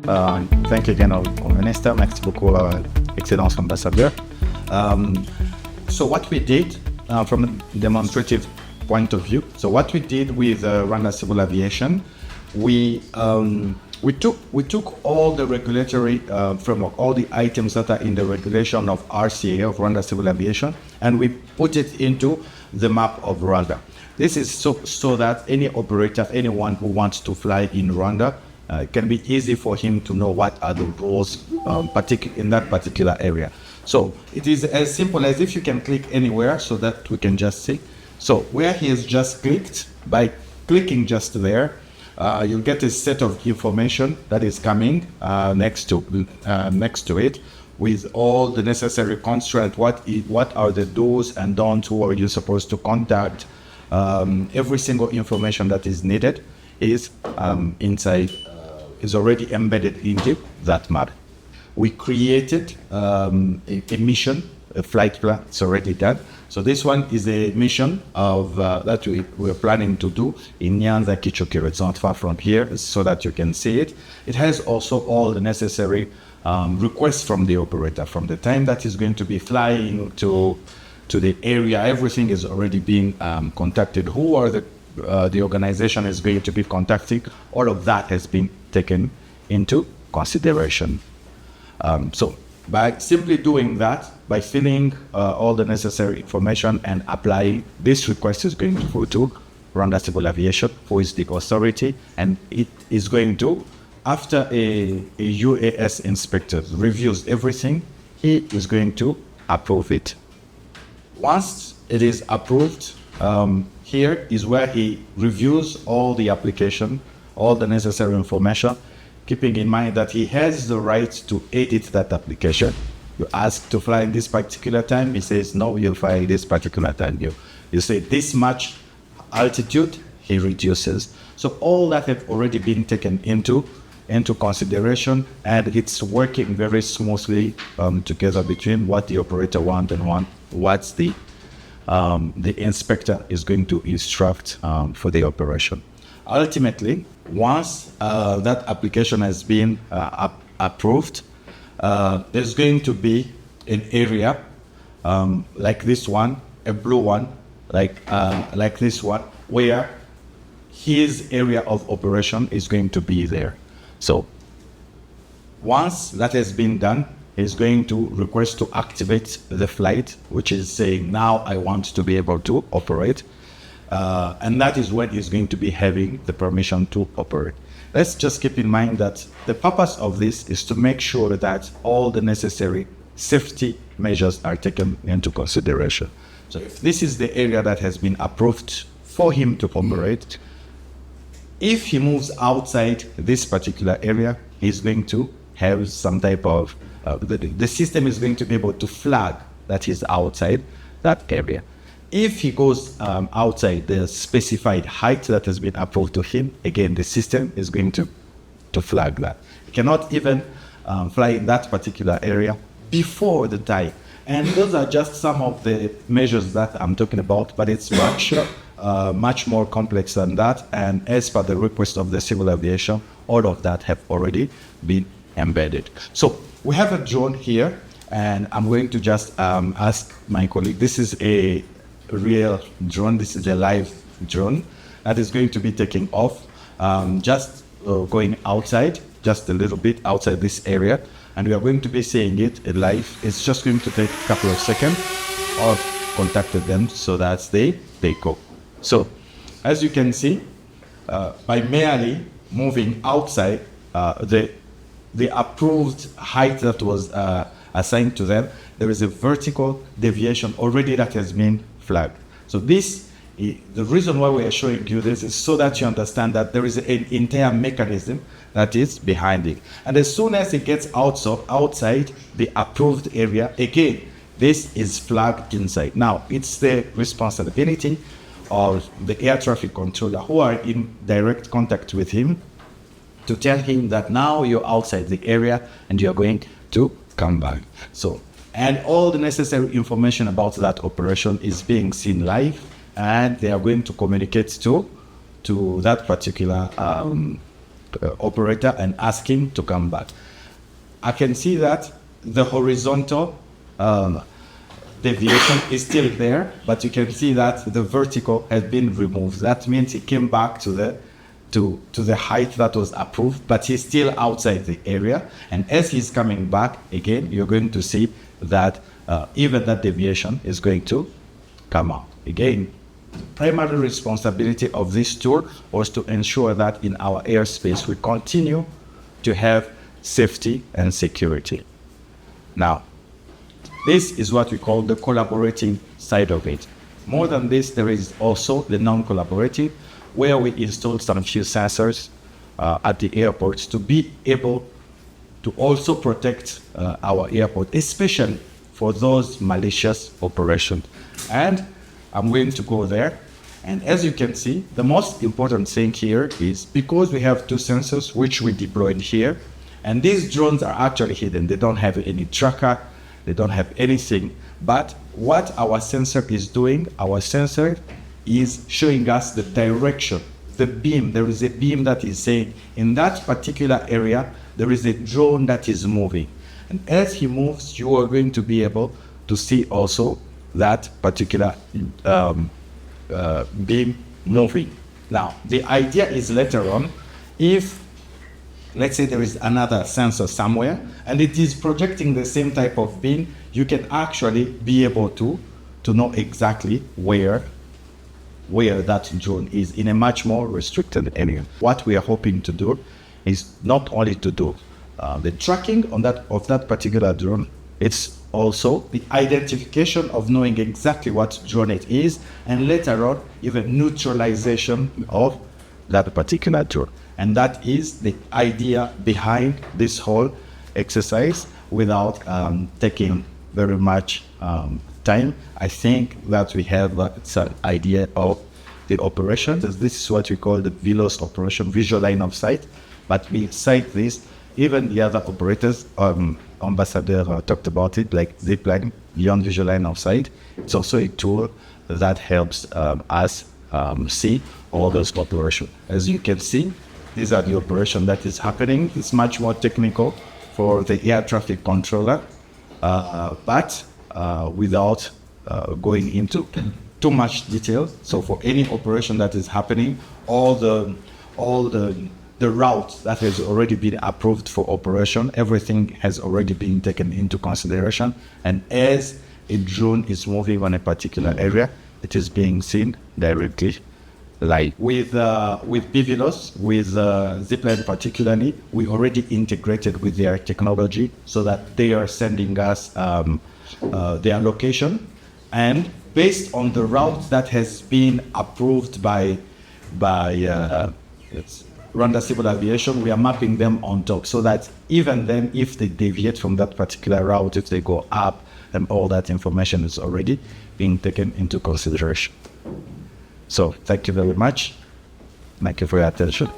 Thank you again au ministre. Merci beaucoup, Excellence Ambassador. So what we did from a demonstrative point of view, so what we did with Rwanda Civil Aviation, we took all the regulatory framework, all the items that are in the regulation of RCA, of Rwanda Civil Aviation, and we put it into the map of Rwanda. This is so that any operator, anyone who wants to fly in Rwanda, it can be easy for him to know what are the rules in that particular area. So it is as simple as if you can click anywhere so that we can just see. So where he has just clicked, by clicking just there, you'll get a set of information that is coming next to it, with all the necessary constraints. What are the do's and don'ts? Who are you supposed to contact? Every single information that is needed is inside. Is already embedded into that map. We created a mission, a flight plan. It's already done. So this one is a mission of that we're planning to do in Nyanza Kichukiro. It's not far from here, so that you can see it. It has also all the necessary requests from the operator. From the time that is going to be flying to the area, everything is already being contacted. Who are the organization is going to be contacting? All of that has been taken into consideration. So by simply doing that, by filling all the necessary information and applying, this request is going to go to Rwanda Civil Aviation, who is the authority, and it is going to, after a UAS inspector reviews everything, he is going to approve it. Once it is approved, here is where he reviews all the application, all the necessary information, keeping in mind that he has the right to edit that application. You ask to fly in this particular time, he says, no, you'll fly this particular time. You say this much altitude, he reduces. So all that have already been taken into consideration, and it's working very smoothly together between what the operator wants and what the inspector is going to instruct for the operation. Ultimately, once that application has been approved, there's going to be an area like this one, a blue one, like this one, where his area of operation is going to be there. So once that has been done, he's going to request to activate the flight, which is saying, now I want to be able to operate. And that is when he's going to be having the permission to operate. Let's just keep in mind that the purpose of this is to make sure that all the necessary safety measures are taken into consideration. So if this is the area that has been approved for him to operate, if he moves outside this particular area, he's going to have some type of, the system is going to be able to flag that he's outside that area. If he goes outside the specified height that has been approved to him, again, the system is going to flag that. He cannot even fly in that particular area before the time. And those are just some of the measures that I'm talking about, but it's much more complex than that. And as per the request of the civil aviation, all of that have already been embedded. So we have a drone here, and I'm going to just ask my colleague. This is a real drone. This is a live drone that is going to be taking off, just going outside, just a little bit outside this area, and we are going to be seeing it live. It's just going to take a couple of seconds. I've contacted them so that they go. So as you can see, by merely moving outside the approved height that was assigned to them, there is a vertical deviation already that has been flagged. So the reason why we are showing you this is so that you understand that there is an entire mechanism that is behind it. And as soon as it gets outside the approved area, again, this is flagged inside. Now, it's the responsibility of the air traffic controller who are in direct contact with him to tell him that now you're outside the area and you're going to come back. So, and all the necessary information about that operation is being seen live, and they are going to communicate to that particular operator and ask him to come back. I can see that the horizontal deviation is still there, but you can see that the vertical has been removed. That means he came back to the height that was approved, but he's still outside the area. And as he's coming back again, you're going to see that even that deviation is going to come out. Again, the primary responsibility of this tool was to ensure that in our airspace we continue to have safety and security. Now, this is what we call the collaborating side of it. More than this, there is also the non-collaborative, where we installed some few sensors at the airports to be able to also protect our airport, especially for those malicious operations. And I'm going to go there. And as you can see, the most important thing here is because we have two sensors which we deployed here, and these drones are actually hidden. They don't have any tracker, they don't have anything. But what our sensor is doing, our sensor is showing us the direction, the beam. There is a beam that is saying in that particular area, there is a drone that is moving. And as he moves, you are going to be able to see also that particular beam moving. Now, the idea is later on, if let's say there is another sensor somewhere and it is projecting the same type of beam, you can actually be able to know exactly where that drone is in a much more restricted area. What we are hoping to do is not only to do the tracking of that particular drone, it's also the identification of knowing exactly what drone it is, and later on even neutralization of that particular drone. And that is the idea behind this whole exercise without taking very much time. I think that we have some idea of the operation. This is what we call the VLOS operation, visual line of sight. But we cite this, even the other operators, Ambassador talked about it, like zipline, beyond visual line of sight. It's also a tool that helps us see all those operations. As you can see, these are the operation that is happening. It's much more technical for the air traffic controller, but without going into too much detail. So for any operation that is happening, all the route that has already been approved for operation, everything has already been taken into consideration. And as a drone is moving on a particular area, it is being seen directly. Like with BVLOS, with Zipline particularly, we already integrated with their technology so that they are sending us their location, and based on the route that has been approved by Rwanda Civil Aviation, we are mapping them on top so that even then, if they deviate from that particular route, if they go up, and all that information is already being taken into consideration. So thank you very much. Thank you for your attention.